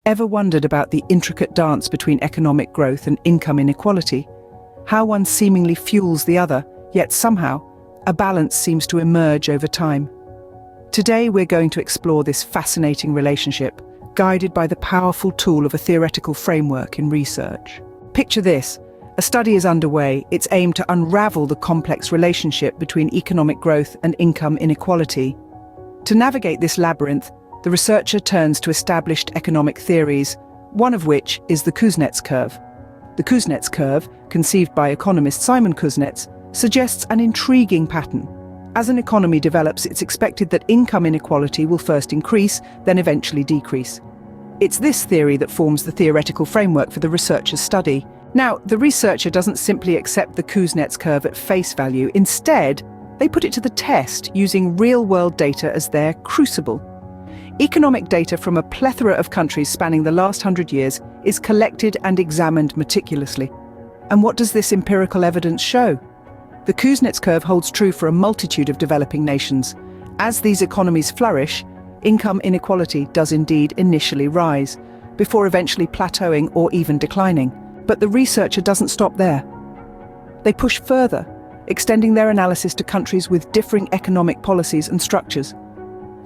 Ever wondered about the intricate dance between economic growth and income inequality? How one seemingly fuels the other, yet somehow, a balance seems to emerge over time. Today we're going to explore this fascinating relationship, guided by the powerful tool of a theoretical framework in research. Picture this. A study is underway. It's aimed to unravel the complex relationship between economic growth and income inequality. To navigate this labyrinth, the researcher turns to established economic theories, one of which is the Kuznets curve. The Kuznets curve, conceived by economist Simon Kuznets, suggests an intriguing pattern. As an economy develops, it's expected that income inequality will first increase, then eventually decrease. It's this theory that forms the theoretical framework for the researcher's study. Now, the researcher doesn't simply accept the Kuznets curve at face value. Instead, they put it to the test using real-world data as their crucible. Economic data from a plethora of countries spanning the last 100 years is collected and examined meticulously. And what does this empirical evidence show? The Kuznets curve holds true for a multitude of developing nations. As these economies flourish, income inequality does indeed initially rise, before eventually plateauing or even declining. But the researcher doesn't stop there. They push further, extending their analysis to countries with differing economic policies and structures.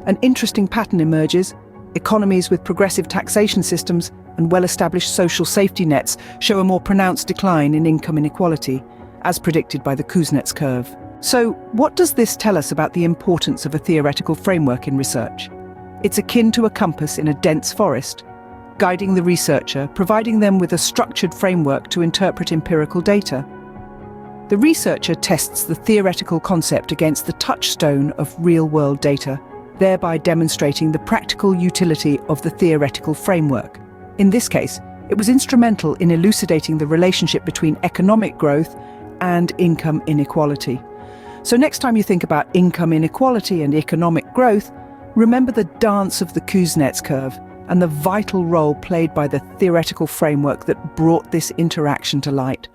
An interesting pattern emerges. Economies with progressive taxation systems and well-established social safety nets show a more pronounced decline in income inequality, as predicted by the Kuznets curve. So, what does this tell us about the importance of a theoretical framework in research? It's akin to a compass in a dense forest, guiding the researcher, providing them with a structured framework to interpret empirical data. The researcher tests the theoretical concept against the touchstone of real-world data, thereby demonstrating the practical utility of the theoretical framework. In this case, it was instrumental in elucidating the relationship between economic growth and income inequality. So next time you think about income inequality and economic growth, remember the dance of the Kuznets curve and the vital role played by the theoretical framework that brought this interaction to light.